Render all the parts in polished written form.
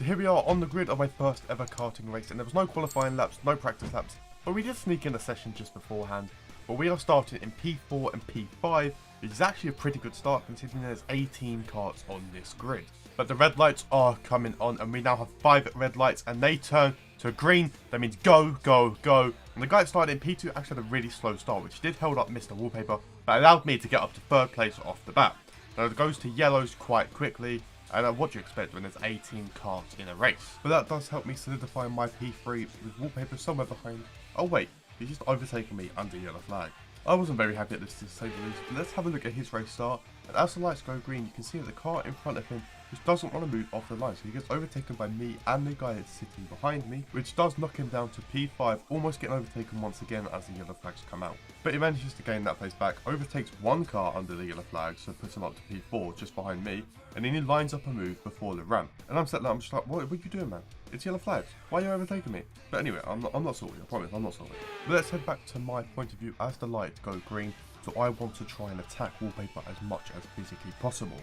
here we are on the grid of my first ever karting race, and there was no qualifying laps, no practice laps, but we did sneak in a session just beforehand. But we are starting in P4 and P5, which is actually a pretty good start considering there's 18 karts on this grid. But the red lights are coming on, and we now have 5 red lights, and they turn to green. That means go, go, go. And the guy that started in P2 actually had a really slow start, which did hold up Mr. Wallpaper, but allowed me to get up to 3rd place off the bat. Now it goes to yellows quite quickly, and what do you expect when there's 18 karts in a race? But that does help me solidify my P3 with Wallpaper somewhere behind. Oh wait, he's just overtaken me under yellow flag. I wasn't very happy at this, to say the least, but let's have a look at his race start. And as the lights go green, you can see that the car in front of him just doesn't want to move off the line, so he gets overtaken by me and the guy that's sitting behind me, which does knock him down to P5, almost getting overtaken once again as the yellow flags come out. But he manages to gain that place back, overtakes one car under the yellow flag, so puts him up to P4 just behind me, and then he lines up a move before the ramp. And I'm sitting there, I'm just like, what are you doing, man? It's yellow flags. Why are you overtaking me? But anyway, I'm not salty, I promise, I'm not salty. But let's head back to my point of view as the lights go green, so I want to try and attack Wallpaper as much as physically possible.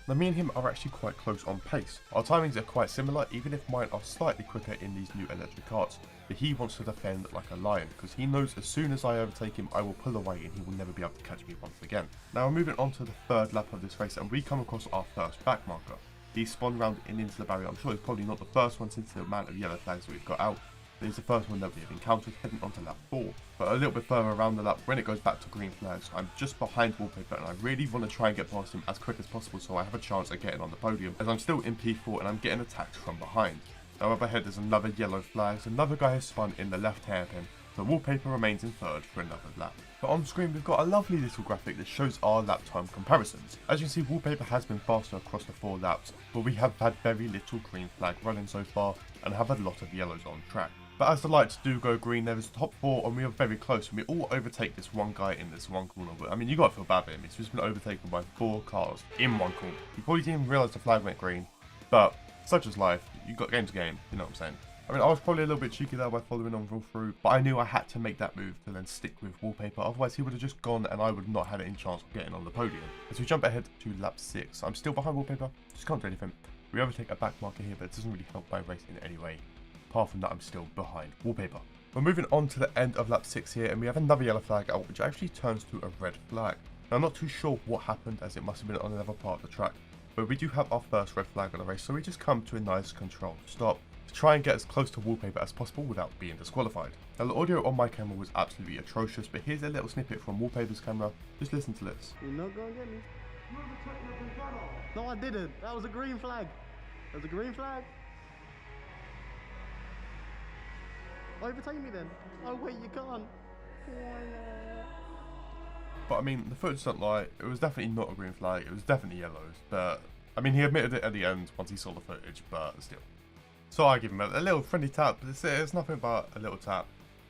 Now me and him are actually quite close on pace. Our timings are quite similar, even if mine are slightly quicker in these new electric karts, but he wants to defend like a lion, because he knows as soon as I overtake him I will pull away and he will never be able to catch me once again. Now we're moving on to the 3rd lap of this race, and we come across our first back marker. He spun round and into the barrier. I'm sure it's probably not the first one since the amount of yellow flags that we've got out. But it's the first one that we have encountered, heading onto lap 4. But a little bit further around the lap, when it goes back to green flags, I'm just behind Wallpaper, and I really want to try and get past him as quick as possible so I have a chance at getting on the podium, as I'm still in P4 and I'm getting attacked from behind. Now up ahead there's another yellow flag, so another guy has spun in the left hairpin, so Wallpaper remains in 3rd for another lap. But on screen we've got a lovely little graphic that shows our lap time comparisons. As you can see, Wallpaper has been faster across the 4 laps, but we have had very little green flag running so far and have had a lot of yellows on track. But as the lights do go green, there is top 4 and we are very close, and we all overtake this one guy in this one corner. But I mean, you got to feel bad for him. He's just been overtaken by 4 cars in one corner. He probably didn't even realise the flag went green, but such is life. You got game to game, you know what I'm saying. I mean, I was probably a little bit cheeky there by following on all through, but I knew I had to make that move to then stick with Wallpaper, otherwise he would have just gone and I would not have any chance of getting on the podium. As we jump ahead to lap 6, I'm still behind Wallpaper, just can't do anything. We overtake a back marker here, but it doesn't really help my race in any way. Apart from that, I'm still behind Wallpaper. We're moving on to the end of lap 6 here, and we have another yellow flag out, which actually turns to a red flag. Now I'm not too sure what happened, as it must have been on another part of the track, but we do have our first red flag on the race, so we just come to a nice controlled stop to try and get as close to Wallpaper as possible without being disqualified. Now the audio on my camera was absolutely atrocious, but here's a little snippet from Wallpaper's camera. Just listen to this. You're not gonna get me. No, I didn't. That was a green flag. That was a green flag. Overtake me then. Oh wait, you can't. But I mean, the footage don't lie. It was definitely not a green flag. It was definitely yellows. But I mean, he admitted it at the end once he saw the footage. But still, so I give him a little friendly tap. But it's nothing but a little tap,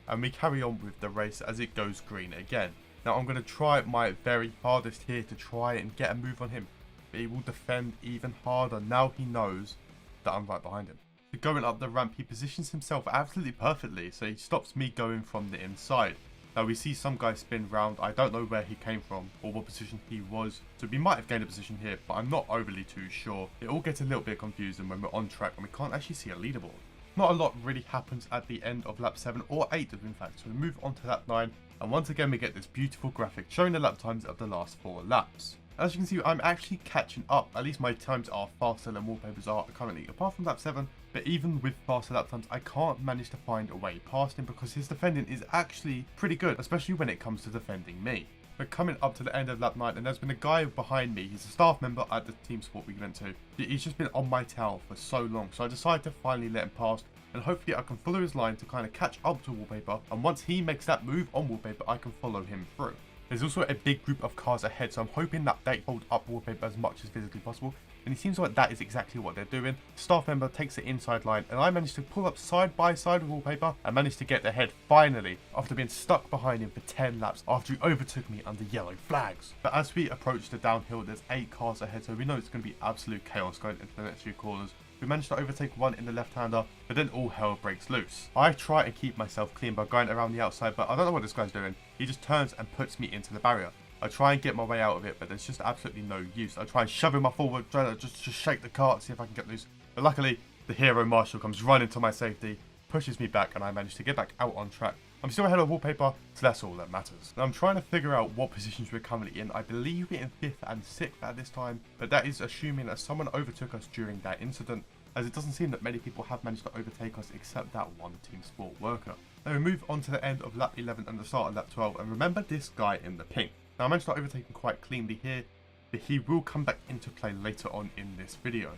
and we carry on with the race as it goes green again. Now I'm going to try my very hardest here to try and get a move on him, but he will defend even harder now he knows that I'm right behind him. Going up the ramp, he positions himself absolutely perfectly, so he stops me going from the inside. Now we see some guy spin round. I don't know where he came from or what position he was, so we might have gained a position here, but I'm not overly too sure. It all gets a little bit confusing when we're on track and we can't actually see a leaderboard. Not a lot really happens at the end of lap 7 or 8 in fact, so we move on to lap 9, and once again we get this beautiful graphic showing the lap times of the last 4 laps. As you can see, I'm actually catching up. At least my times are faster than Wallpaper's are currently, apart from lap 7. But even with faster lap times, I can't manage to find a way past him because his defending is actually pretty good, especially when it comes to defending me. We're coming up to the end of lap 9, and there's been a guy behind me. He's a staff member at the TeamSport we went to. He's just been on my tail for so long, so I decided to finally let him pass, and hopefully I can follow his line to kind of catch up to Wallpaper, and once he makes that move on Wallpaper, I can follow him through. There's also a big group of cars ahead, so I'm hoping that they hold up Wallpaper as much as physically possible, and it seems like that is exactly what they're doing. The staff member takes the inside line, and I managed to pull up side by side with Wallpaper and managed to get ahead finally after being stuck behind him for 10 laps after he overtook me under yellow flags. But as we approach the downhill, there's 8 cars ahead, so we know it's going to be absolute chaos going into the next few corners. We managed to overtake one in the left-hander, but then all hell breaks loose. I try and keep myself clean by going around the outside, but I don't know what this guy's doing. He just turns and puts me into the barrier. I try and get my way out of it, but there's just absolutely no use. I try and shove him forward, try to just shake the cart, see if I can get loose. But luckily, The hero Marshall comes running to my safety, pushes me back, and I manage to get back out on track. I'm still ahead of Wallpaper, so that's all that matters. Now I'm trying to figure out what positions we're currently in. I believe we're in 5th and 6th at this time, but that is assuming that someone overtook us during that incident, as it doesn't seem that many people have managed to overtake us except that one TeamSport worker. Now we move on to the end of lap 11 and the start of lap 12, and remember this guy in the pink. Now I managed to overtake him quite cleanly here, but he will come back into play later on in this video.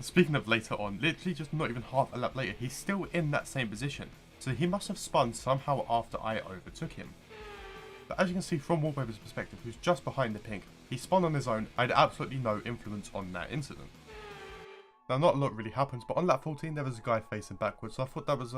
Speaking of later on, literally just not even half a lap later, he's still in that same position. So he must have spun somehow after I overtook him. But as you can see from Wallpaper's perspective, who's just behind the pink, he spun on his own. I had absolutely no influence on that incident. Now not a lot really happens, but on lap 14 there was a guy facing backwards, so I thought that was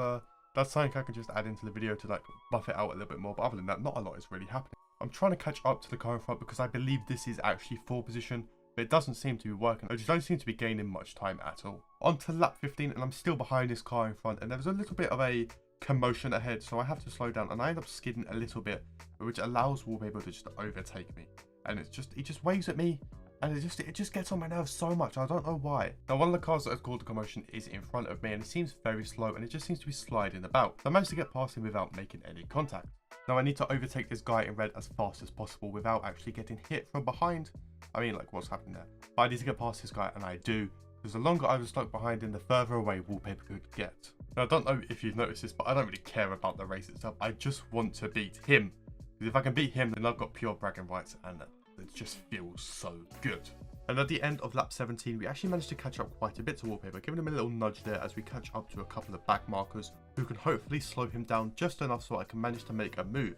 that's something I could just add into the video to like buff it out a little bit more, but other than that, not a lot is really happening. I'm trying to catch up to the car in front because I believe this is actually 4th position, but it doesn't seem to be working. I just don't seem to be gaining much time at all. On to lap 15 and I'm still behind this car in front, and there was a little bit of a commotion ahead, so I have to slow down, and I end up skidding a little bit, which allows Wallpaper to just overtake me. And he just waves at me, and it just gets on my nerves so much. I don't know why. Now one of the cars that has caused the commotion is in front of me, and it seems very slow, and it just seems to be sliding about. So I managed to get past him without making any contact. Now I need to overtake this guy in red as fast as possible without actually getting hit from behind. I mean, like, what's happening there? But I need to get past this guy, and I do. Because the longer I was stuck behind him, the further away Wallpaper could get. Now I don't know if you've noticed this, but I don't really care about the race itself. I just want to beat him. Because if I can beat him, then I've got pure bragging rights, and it just feels so good. And at the end of lap 17, we actually managed to catch up quite a bit to Wallpaper, giving him a little nudge there as we catch up to a couple of back markers who can hopefully slow him down just enough so I can manage to make a move.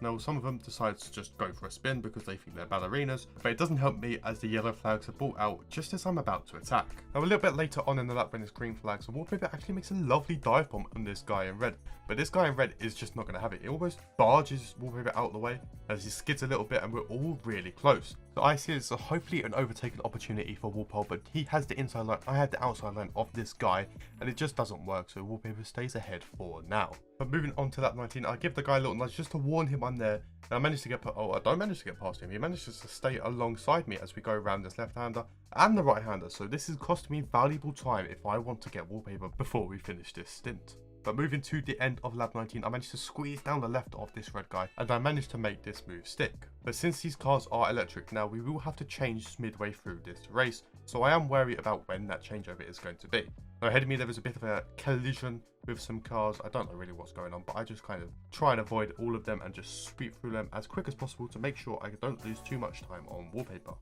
Now some of them decide to just go for a spin because they think they're ballerinas, but it doesn't help me as the yellow flags are brought out just as I'm about to attack. Now a little bit later on in the lap when it's green flags, Wallpaper actually makes a lovely dive bomb on this guy in red, but this guy in red is just not going to have it. He almost barges Wallpaper out of the way as he skids a little bit, and we're all really close. So I see it's hopefully an overtaken opportunity for Wallpaper, but he has the inside line, I had the outside line of this guy, and it just doesn't work, so Wallpaper stays ahead for now. But moving on to lap 19, I give the guy a little nudge just to warn him I'm there, and I managed to get I don't manage to get past him. He manages to stay alongside me as we go around this left-hander and the right-hander, so this is costing me valuable time if I want to get Wallpaper before we finish this stint. But moving to the end of lap 19, I managed to squeeze down the left of this red guy, and I managed to make this move stick. But since these cars are electric now, we will have to change midway through this race, so I am wary about when that changeover is going to be. Now ahead of me there was a bit of a collision with some cars. I don't know really what's going on, but I just kind of try and avoid all of them and just sweep through them as quick as possible to make sure I don't lose too much time on Wallpaper.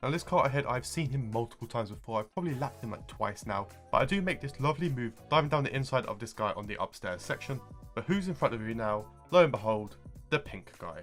Now this car ahead, I've seen him multiple times before. I've probably lapped him like twice now, but I do make this lovely move diving down the inside of this guy on the upstairs section. But who's in front of me now? Lo and behold, the pink guy.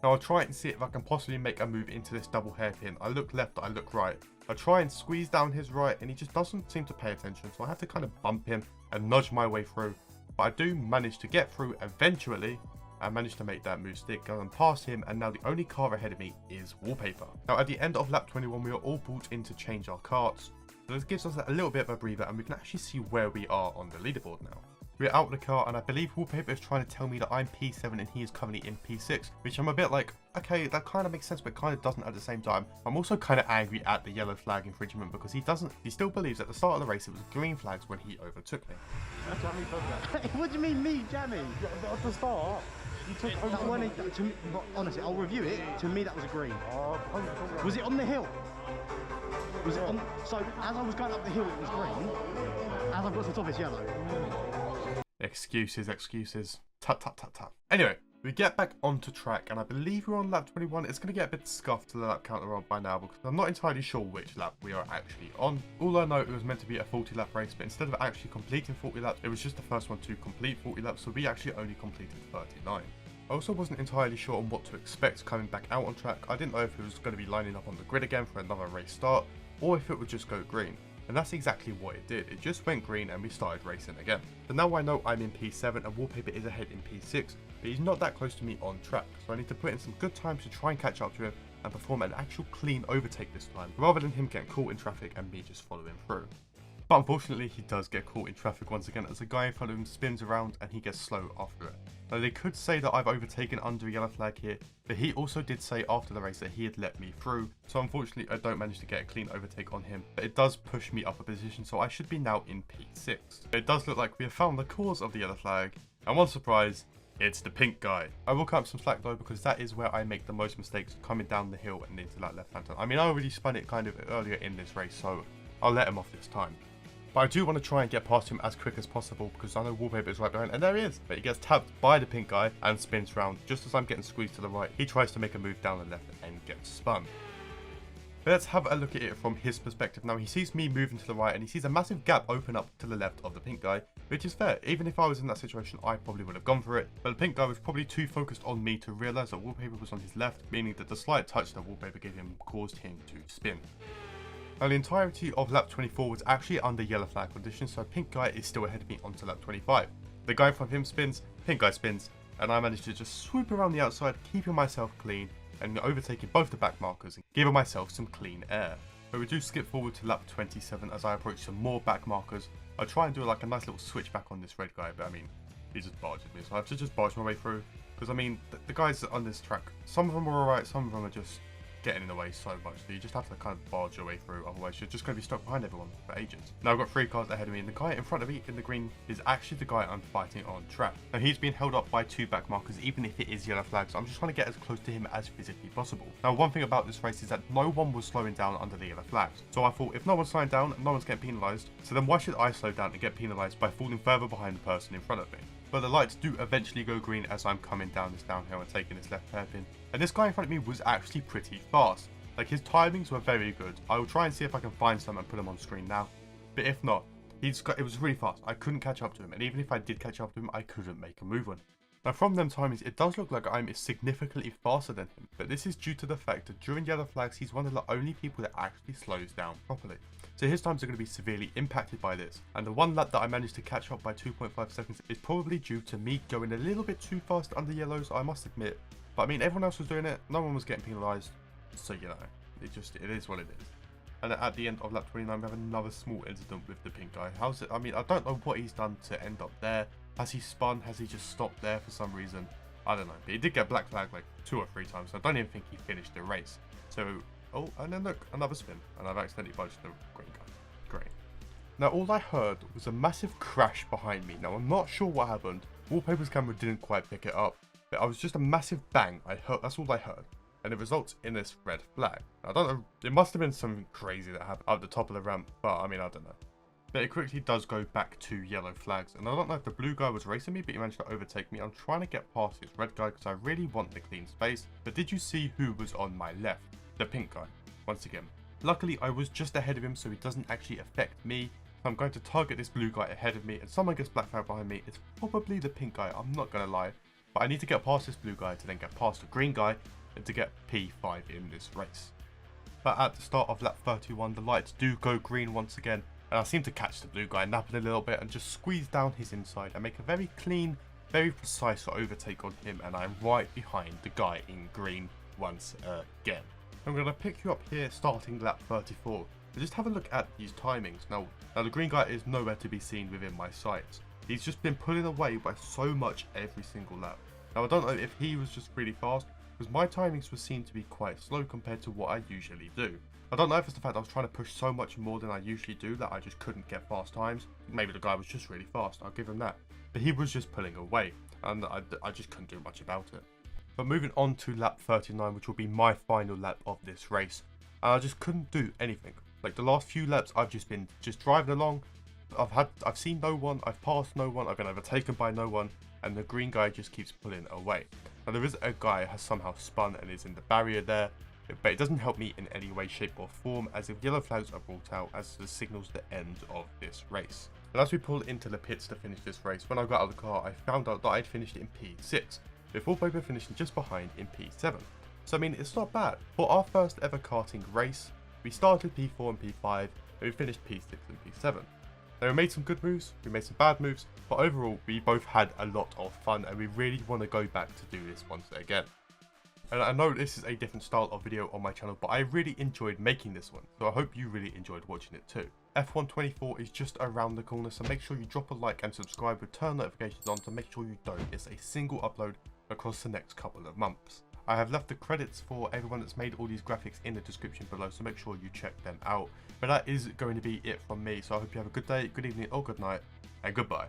Now I'll try and see if I can possibly make a move into this double hairpin. I look left, I look right. I try and squeeze down his right, and he just doesn't seem to pay attention, so I have to kind of bump him and nudge my way through. But I do manage to get through eventually. I managed to make that move stick, going past him, and now the only car ahead of me is Wallpaper. Now at the end of lap 21, we are all brought in to change our karts, so this gives us a little bit of a breather, and we can actually see where we are on the leaderboard now. We're out of the car, and I believe Wallpaper is trying to tell me that I'm P7 and he is currently in P6, which I'm a bit like, okay, that kind of makes sense, but kind of doesn't at the same time. I'm also kind of angry at the yellow flag infringement because he still believes at the start of the race it was green flags when he overtook me. Jamie said that. What do you mean me, Jamie? At the start. That one, to me, honestly, I'll review it. To me, that was a green. Was it on the hill? Was it on? So as I was going up the hill, it was green. As I got to the top, it's yellow. Excuses, excuses. Tut tut tut tut. Anyway, we get back onto track, and I believe we're on lap 21. It's going to get a bit scuffed to the lap counter on by now because I'm not entirely sure which lap we are actually on. All I know, it was meant to be a 40 lap race, but instead of actually completing 40 laps, it was just the first one to complete 40 laps, so we actually only completed 39. I also wasn't entirely sure on what to expect coming back out on track. I didn't know if it was going to be lining up on the grid again for another race start, or if it would just go green. And that's exactly what it did. It just went green and we started racing again. So now I know I'm in P7 and Wallpaper is ahead in P6, but he's not that close to me on track. So I need to put in some good times to try and catch up to him and perform an actual clean overtake this time, rather than him getting caught in traffic and me just following through. But unfortunately, he does get caught in traffic once again as the guy in front of him spins around and he gets slow after it. Now they could say that I've overtaken under a yellow flag here, but he also did say after the race that he had let me through, so unfortunately I don't manage to get a clean overtake on him, but it does push me up a position, so I should be now in P6. It does look like we have found the cause of the yellow flag, and one surprise, it's the pink guy. I will cut up some slack though, because that is where I make the most mistakes coming down the hill and into that left hand turn. I mean, I already spun it kind of earlier in this race, so I'll let him off this time. But I do want to try and get past him as quick as possible, because I know Wallpaper is right behind, and there he is. But he gets tapped by the pink guy and spins round. Just as I'm getting squeezed to the right, he tries to make a move down the left and gets spun. But let's have a look at it from his perspective. Now he sees me moving to the right and he sees a massive gap open up to the left of the pink guy, which is fair. Even if I was in that situation, I probably would have gone for it. But the pink guy was probably too focused on me to realise that Wallpaper was on his left, meaning that the slight touch that Wallpaper gave him caused him to spin. Now the entirety of lap 24 was actually under yellow flag conditions, so pink guy is still ahead of me onto lap 25. The guy in front of him spins, pink guy spins, and I managed to just swoop around the outside, keeping myself clean and overtaking both the back markers and giving myself some clean air. But we do skip forward to lap 27 as I approach some more back markers. I try and do like a nice little switch back on this red guy, but I mean, he just barges me, so I have to just barge my way through. Because I mean, the guys on this track, some of them are alright, some of them are just getting in the way so much that you just have to kind of barge your way through, otherwise you're just going to be stuck behind everyone for ages. Now I've got 3 cars ahead of me, and the guy in front of me in the green is actually the guy I'm fighting on track. Now he's being held up by 2 back markers, even if it is yellow flags, so I'm just trying to get as close to him as physically possible. Now one thing about this race is that no one was slowing down under the yellow flags, so I thought if no one's slowing down, no one's getting penalised, so then why should I slow down and get penalised by falling further behind the person in front of me? But the lights do eventually go green as I'm coming down this downhill and taking this left hairpin, and this guy in front of me was actually pretty fast. Like, his timings were very good. I will try and see if I can find some and put them on screen now. But if not, it was really fast. I couldn't catch up to him. And even if I did catch up to him, I couldn't make a move on him. Now, from them timings, it does look like I'm significantly faster than him. But this is due to the fact that during yellow flags, he's one of the only people that actually slows down properly. So his times are going to be severely impacted by this. And the one lap that I managed to catch up by 2.5 seconds is probably due to me going a little bit too fast under yellows, I must admit. But I mean, everyone else was doing it. No one was getting penalised. So, you know, it is what it is. And at the end of lap 29, we have another small incident with the pink guy. How's it? I mean, I don't know what he's done to end up there. Has he spun? Has he just stopped there for some reason? I don't know. But he did get black flag like 2 or 3 times, so I don't even think he finished the race. So, oh, and then look, another spin. And I've accidentally budged the green guy. Great. Now, all I heard was a massive crash behind me. Now, I'm not sure what happened. Wallpaper's camera didn't quite pick it up. But I was just a massive bang. That's all I heard. And it results in this red flag. I don't know, it must have been something crazy that happened at the top of the ramp, but I mean, I don't know. But it quickly does go back to yellow flags, and I don't know if the blue guy was racing me, but he managed to overtake me. I'm trying to get past this red guy because I really want the clean space. But did you see who was on my left? The pink guy, once again. Luckily, I was just ahead of him, so it doesn't actually affect me. I'm going to target this blue guy ahead of me, and someone gets black flag behind me. It's probably the pink guy, I'm not going to lie. But I need to get past this blue guy to then get past the green guy, and to get P5 in this race. But at the start of lap 31, the lights do go green once again, and I seem to catch the blue guy napping a little bit and just squeeze down his inside and make a very clean, very precise overtake on him, and I'm right behind the guy in green once again. I'm going to pick you up here starting lap 34, but just have a look at these timings. Now the green guy is nowhere to be seen within my sights. He's just been pulling away by so much every single lap. Now I don't know if he was just really fast, because my timings were seen to be quite slow compared to what I usually do. I don't know if it's the fact I was trying to push so much more than I usually do that I just couldn't get fast times. Maybe the guy was just really fast, I'll give him that. But he was just pulling away, and I just couldn't do much about it. But moving on to lap 39, which will be my final lap of this race, and I just couldn't do anything. Like the last few laps, I've just been driving along. I've seen no one, I've passed no one, I've been overtaken by no one, and the green guy just keeps pulling away. Now there is a guy who has somehow spun and is in the barrier there, but it doesn't help me in any way, shape or form, as if yellow flags are brought out as the signals the end of this race. And as we pull into the pits to finish this race, when I got out of the car, I found out that I'd finished in P6, before Bobo finishing just behind in P7. So I mean, it's not bad. For our first ever karting race, we started P4 and P5, and we finished P6 and P7. Now we made some good moves, we made some bad moves, but overall we both had a lot of fun and we really want to go back to do this once again. And I know this is a different style of video on my channel, but I really enjoyed making this one, so I hope you really enjoyed watching it too. F1 24 is just around the corner, so make sure you drop a like and subscribe with turn notifications on to make sure you don't miss a single upload across the next couple of months. I have left the credits for everyone that's made all these graphics in the description below, so make sure you check them out. But that is going to be it from me, so I hope you have a good day, good evening or good night, and goodbye.